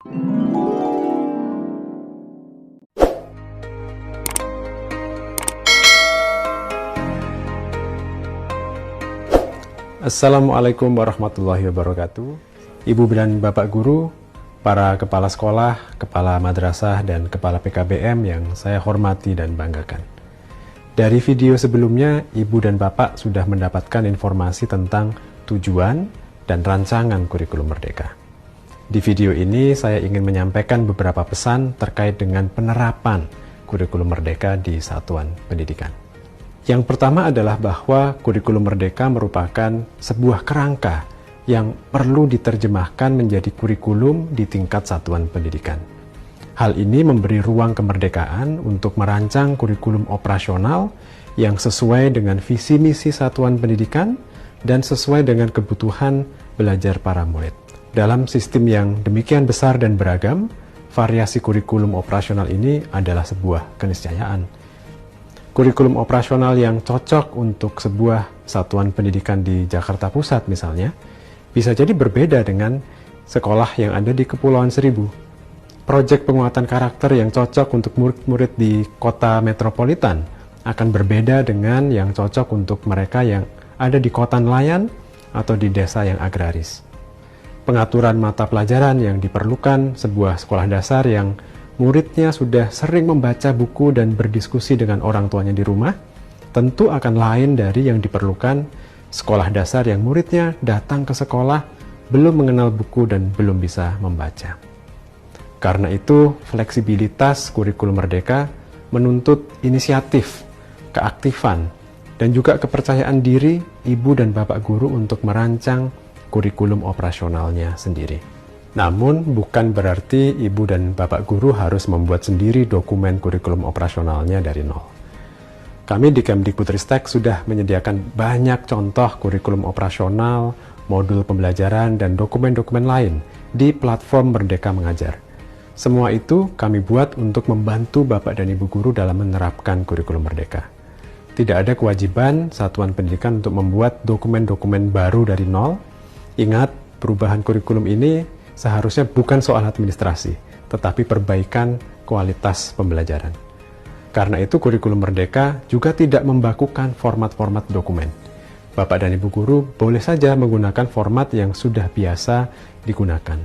Assalamualaikum warahmatullahi wabarakatuh. Ibu dan Bapak Guru, para kepala sekolah, kepala madrasah, dan kepala PKBM yang saya hormati dan banggakan. Dari video sebelumnya, Ibu dan Bapak sudah mendapatkan informasi tentang tujuan dan rancangan kurikulum merdeka. Di video ini, saya ingin menyampaikan beberapa pesan terkait dengan penerapan kurikulum merdeka di satuan pendidikan. Yang pertama adalah bahwa kurikulum merdeka merupakan sebuah kerangka yang perlu diterjemahkan menjadi kurikulum di tingkat satuan pendidikan. Hal ini memberi ruang kemerdekaan untuk merancang kurikulum operasional yang sesuai dengan visi misi satuan pendidikan dan sesuai dengan kebutuhan belajar para murid. Dalam sistem yang demikian besar dan beragam, variasi kurikulum operasional ini adalah sebuah keniscayaan. Kurikulum operasional yang cocok untuk sebuah satuan pendidikan di Jakarta Pusat misalnya, bisa jadi berbeda dengan sekolah yang ada di Kepulauan Seribu. Proyek penguatan karakter yang cocok untuk murid-murid di kota metropolitan akan berbeda dengan yang cocok untuk mereka yang ada di kota nelayan atau di desa yang agraris. Pengaturan mata pelajaran yang diperlukan sebuah sekolah dasar yang muridnya sudah sering membaca buku dan berdiskusi dengan orang tuanya di rumah, tentu akan lain dari yang diperlukan sekolah dasar yang muridnya datang ke sekolah belum mengenal buku dan belum bisa membaca. Karena itu, fleksibilitas kurikulum merdeka menuntut inisiatif, keaktifan, dan juga kepercayaan diri ibu dan bapak guru untuk merancang kurikulum operasionalnya sendiri. Namun, bukan berarti ibu dan bapak guru harus membuat sendiri dokumen kurikulum operasionalnya dari nol. Kami di Kemdikbudristek sudah menyediakan banyak contoh kurikulum operasional, modul pembelajaran, dan dokumen-dokumen lain di platform Merdeka Mengajar. Semua itu kami buat untuk membantu bapak dan ibu guru dalam menerapkan kurikulum merdeka. Tidak ada kewajiban satuan pendidikan untuk membuat dokumen-dokumen baru dari nol. Ingat, perubahan kurikulum ini seharusnya bukan soal administrasi, tetapi perbaikan kualitas pembelajaran. Karena itu, kurikulum merdeka juga tidak membakukan format-format dokumen. Bapak dan Ibu guru boleh saja menggunakan format yang sudah biasa digunakan.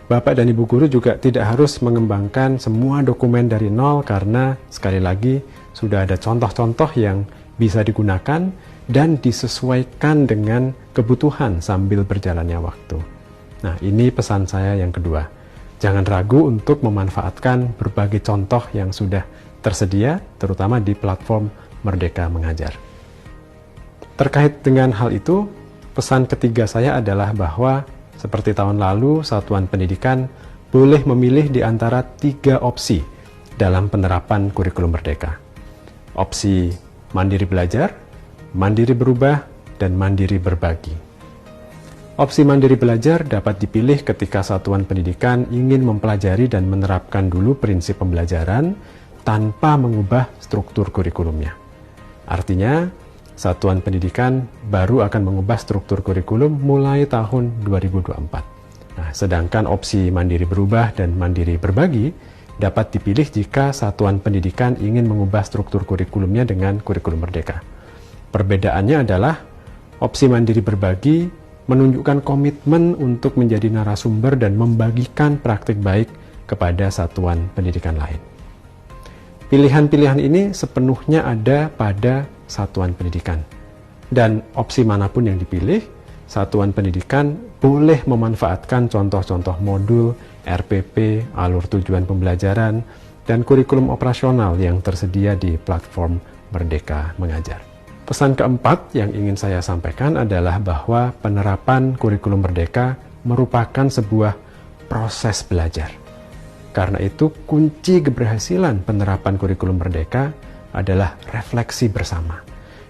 Bapak dan Ibu guru juga tidak harus mengembangkan semua dokumen dari nol karena, sekali lagi, sudah ada contoh-contoh yang bisa digunakan dan disesuaikan dengan kebutuhan sambil berjalannya waktu. Nah, ini pesan saya yang kedua. Jangan ragu untuk memanfaatkan berbagai contoh yang sudah tersedia, terutama di platform Merdeka Mengajar. Terkait dengan hal itu, pesan ketiga saya adalah bahwa seperti tahun lalu, satuan pendidikan boleh memilih di antara 3 opsi dalam penerapan kurikulum merdeka. Opsi mandiri belajar, mandiri berubah, dan mandiri berbagi. Opsi mandiri belajar dapat dipilih ketika satuan pendidikan ingin mempelajari dan menerapkan dulu prinsip pembelajaran tanpa mengubah struktur kurikulumnya. Artinya, satuan pendidikan baru akan mengubah struktur kurikulum mulai tahun 2024. Nah, sedangkan opsi mandiri berubah dan mandiri berbagi dapat dipilih jika satuan pendidikan ingin mengubah struktur kurikulumnya dengan kurikulum merdeka. Perbedaannya adalah opsi mandiri berbagi menunjukkan komitmen untuk menjadi narasumber dan membagikan praktik baik kepada satuan pendidikan lain. Pilihan-pilihan ini sepenuhnya ada pada satuan pendidikan. Dan opsi manapun yang dipilih, satuan pendidikan boleh memanfaatkan contoh-contoh modul, RPP, alur tujuan pembelajaran, dan kurikulum operasional yang tersedia di platform Merdeka Mengajar. Pesan keempat yang ingin saya sampaikan adalah bahwa penerapan kurikulum merdeka merupakan sebuah proses belajar. Karena itu, kunci keberhasilan penerapan kurikulum merdeka adalah refleksi bersama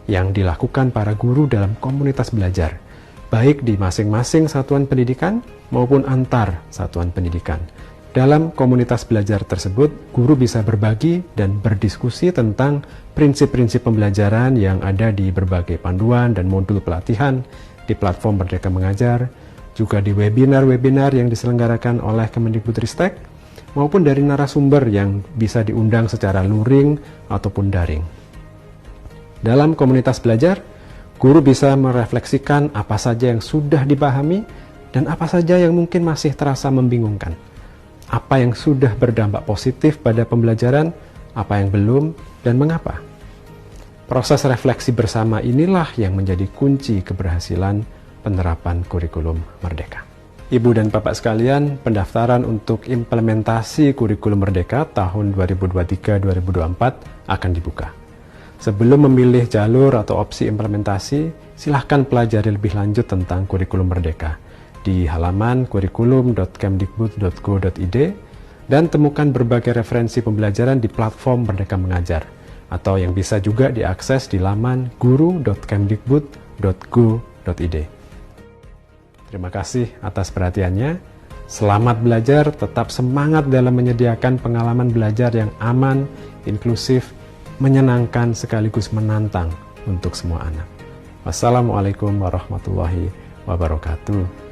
yang dilakukan para guru dalam komunitas belajar, baik di masing-masing satuan pendidikan maupun antar satuan pendidikan. Dalam komunitas belajar tersebut, guru bisa berbagi dan berdiskusi tentang prinsip-prinsip pembelajaran yang ada di berbagai panduan dan modul pelatihan di platform Merdeka Mengajar, juga di webinar-webinar yang diselenggarakan oleh Kemendikbudristek, maupun dari narasumber yang bisa diundang secara luring ataupun daring. Dalam komunitas belajar, guru bisa merefleksikan apa saja yang sudah dipahami dan apa saja yang mungkin masih terasa membingungkan. Apa yang sudah berdampak positif pada pembelajaran, apa yang belum, dan mengapa. Proses refleksi bersama inilah yang menjadi kunci keberhasilan penerapan kurikulum Merdeka. Ibu dan Bapak sekalian, pendaftaran untuk implementasi kurikulum Merdeka tahun 2023-2024 akan dibuka. Sebelum memilih jalur atau opsi implementasi, silahkan pelajari lebih lanjut tentang kurikulum Merdeka di halaman kurikulum.kemdikbud.go.id dan temukan berbagai referensi pembelajaran di platform Merdeka Mengajar, atau yang bisa juga diakses di laman guru.kemdikbud.go.id. Terima kasih atas perhatiannya. Selamat belajar, tetap semangat dalam menyediakan pengalaman belajar yang aman, inklusif, menyenangkan sekaligus menantang untuk semua anak. Wassalamualaikum warahmatullahi wabarakatuh.